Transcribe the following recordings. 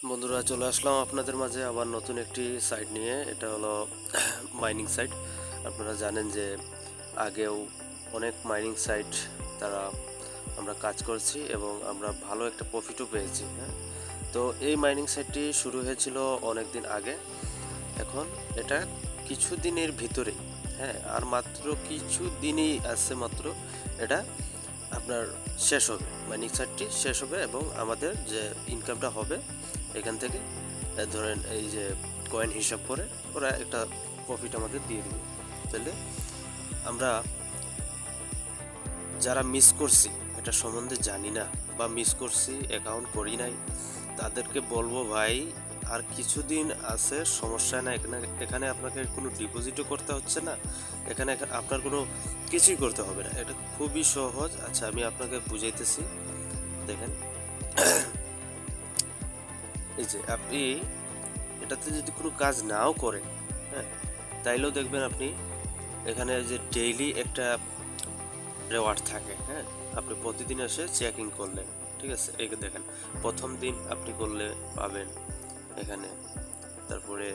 বন্ধুরা, চলে আসলাম আপনাদের মাঝে আবার নতুন একটি সাইট নিয়ে। এটা হলো মাইনিং সাইট। আপনারা জানেন যে আগেও অনেক মাইনিং সাইট তারা আমরা কাজ করছি এবং আমরা ভালো একটা প্রফিটও পেয়েছি। হ্যাঁ, তো এই মাইনিং সাইটটি শুরু হয়েছিল অনেক দিন আগে। এখন এটা কিছু দিনের ভিতরে, হ্যাঁ, আর মাত্র কিছু দিনই আছে মাত্র, এটা আপনার শেষ হবে। মাইনিং সাইটটি শেষ হবে এবং আমাদের যে ইনকামটা হবে এখান থেকে ধরেন এই যে কয়েন হিসাব করে ওরা একটা প্রফিট আমাদের দিয়ে দেবে। তাহলে আমরা যারা মিস করছি, এটা সম্বন্ধে জানি না বা মিস করছি, অ্যাকাউন্ট করি নাই, তাদেরকে বলবো ভাই আর কিছুদিন আছে, সমস্যা না। এখানে এখানে আপনাকে কোনো ডিপোজিটও করতে হচ্ছে না, এখানে আপনার কোনো কিছুই করতে হবে না। এটা খুবই সহজ। আচ্ছা, আমি আপনাকে বুঝাইতেছি। দেখেন, এই যে আপনি এটাতে যদি কোনো কাজ নাও করেন, হ্যাঁ, তাইলেও দেখবেন আপনি এখানে যে ডেইলি একটা রেওয়ার্ড থাকে। হ্যাঁ, আপনি প্রতিদিন এসে চেকিং করলেন, ঠিক আছে, এই দেখেন প্রথম দিন আপনি করলে পাবেন এখানে, তারপরে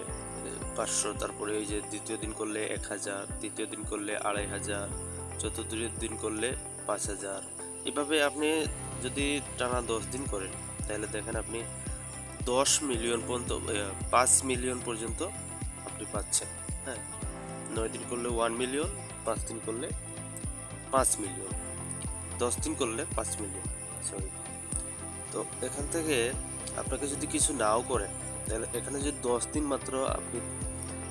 500, তারপরে এই যে দ্বিতীয় দিন করলে 1000, তৃতীয় দিন করলে 2500, চতুর্থ দিন করলে 5000। এভাবে আপনি যদি টানা 10 দিন করেন তাহলে দেখেন আপনি 10 মিলিয়ন পর্যন্ত, 5 মিলিয়ন পর্যন্ত আপনি পাচ্ছেন। হ্যাঁ, 9 দিন করলে 1 মিলিয়ন, 5 দিন করলে 5 মিলিয়ন, 10 দিন করলে 5 মিলিয়ন, সরি। তো এখান থেকে আপনাকে যদি কিছু নাও করেন তাহলে এখানে যদি 10 দিন মাত্র আপনি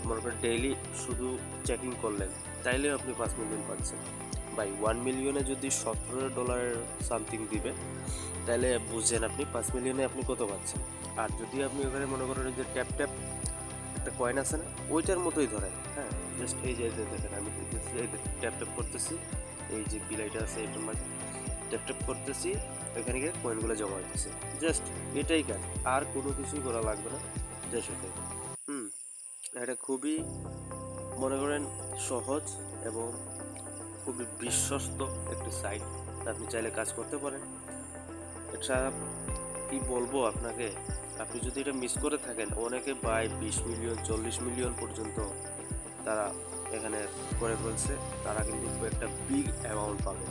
মনে করেন ডেইলি শুধু চেকিং করলেন, তাইলে আপনি 5 মিলিয়ন পাচ্ছেন। বাই 1 মিলিয়নে যদি $17 সামথিং দিবে, তাহলে বুঝছেন আপনি 5 মিলিয়নে আপনি কত পাচ্ছেন। আর যদি আপনি ওখানে মনে করেন যে ট্যাপ ট্যাপ একটা কয়েন আছে না, ওইটার মতোই ধরেন। হ্যাঁ, জাস্ট এই যে দেখেন আমি ট্যাপ ট্যাপ করতেছি, এই যে বিলাইটা আছে এটার মাঝে ট্যাপ ট্যাপ করতেছি, এখানে গিয়ে কয়েনগুলো জমা হইতেছে। জাস্ট এটাই কাজ, আর কোনো কিছুই করা লাগবে না। জাস্ট এটাই। এটা খুবই মনে করেন সহজ এবং খুবই বিশ্বস্ত একটি সাইট। আপনি চাইলে কাজ করতে পারেন। এটা কি বলবো আপনাকে, আপনি যদি এটা মিস করে থাকেন, অনেকে বাই 20 মিলিয়ন 40 মিলিয়ন পর্যন্ত তারা এখানে করে ফেলছে, তারা কিন্তু একটা বিগ অ্যামাউন্ট পাবে।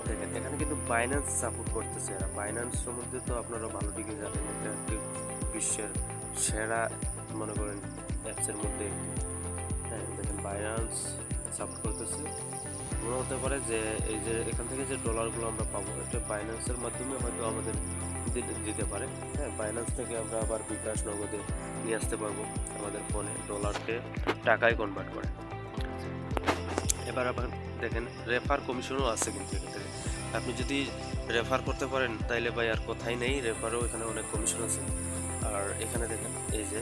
দেখেন এখানে কিন্তু বাইন্যান্স সাপোর্ট করতেছে। এরা বাইন্যান্স সম্বন্ধে তো আপনারা ভালো ঠিকই জানেন, এটা একটি বিশ্বের সেরা মনে করেন অ্যাপসের মধ্যে। হ্যাঁ, দেখেন বাইন্যান্স সাপোর্ট করতেছে। মনে হতে পারে যে এই যে এখান থেকে যে ডলারগুলো আমরা পাবো, এটা বাইন্যান্সের মাধ্যমে হয়তো আমাদের দিতে পারে। হ্যাঁ, বাইন্যান্স থেকে আমরা আবার বিকাশ নগদে নিয়ে আসতে পারবো আমাদের ফোনে, ডলারকে টাকায় কনভার্ট করে। এবার আবার দেখেন রেফার কমিশনও আছে কিন্তু এখান থেকে। আপনি যদি রেফার করতে পারেন তাইলে ভাই আর কথাই নেই, রেফারও এখানে অনেক কমিশন আছে। আর এখানে দেখেন এই যে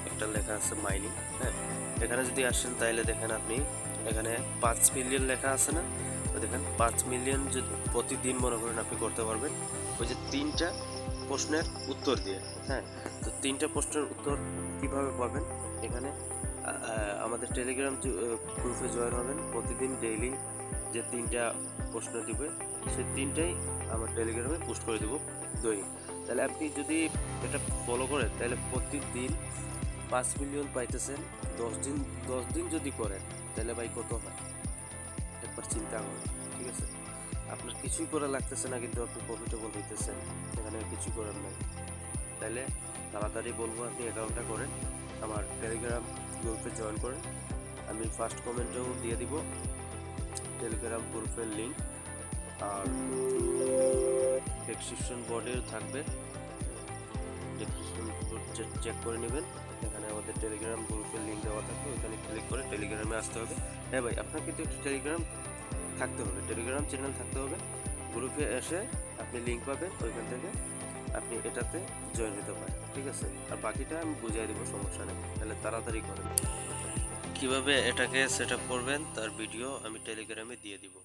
একটা লেখা আছে মাইনিং। হ্যাঁ, এখানে যদি আসেন তাইলে দেখেন আপনি এখানে 5 মিলিয়ন লেখা আছে না, তো দেখেন 5 মিলিয়ন যদি প্রতিদিন মনে করেন আপনি করতে পারবেন ওই যে 3টা প্রশ্নের উত্তর দিয়ে। হ্যাঁ, তো 3টা প্রশ্নের উত্তর কিভাবে পাবেন, এখানে আমাদের টেলিগ্রাম গ্রুপে জয়েন হবেন। প্রতিদিন ডেইলি যে 3টা প্রশ্ন দিবে, সেই 3টাই আমার টেলিগ্রামে পোস্ট করে দেবো দৈনিক। তাহলে আপনি যদি এটা ফলো করেন তাহলে প্রতিদিন 5 মিলিয়ন পাইতেছেন। 10 দিন যদি করেন তাহলে ভাই কত হয় একবার চিন্তা করেন। ঠিক আছে, আপনার কিছুই করা লাগতেছে না, কিন্তু আপনি প্রফিটেবল হইতেছেন, এখানে কিছু করার নাই। তাহলে তাড়াতাড়ি বলবো আপনি অ্যাকাউন্টটা করেন, আমার টেলিগ্রাম গ্রুপে জয়েন করেন। আমি ফার্স্ট কমেন্টেও দিয়ে দিব টেলিগ্রাম গ্রুপের লিঙ্ক, আর ডেসক্রিপশন বোর্ডেও থাকবে, ডেসক্রিপশন বোর্ড চেক করে নেবেন। এখানে আমাদের টেলিগ্রাম গ্রুপের লিঙ্ক দেওয়া থাকবে, ওখানে ক্লিক করে টেলিগ্রামে আসতে হবে। হ্যাঁ ভাই, আপনার কিন্তু একটু টেলিগ্রাম থাকতে হবে, টেলিগ্রাম চ্যানেল থাকতে হবে। গ্রুপে এসে আপনি লিঙ্ক পাবেন, ওইখান থেকে আপনি এটাতে জয়েন হতে পারেন। ঠিক আছে, আর বাকিটা আমি বুঝিয়ে দেবো, সমস্যা নেই। তাহলে তাড়াতাড়ি করেন। কিভাবে এটাকে সেট আপ করবেন তার ভিডিও আমি টেলিগ্রামে দিয়ে দিব।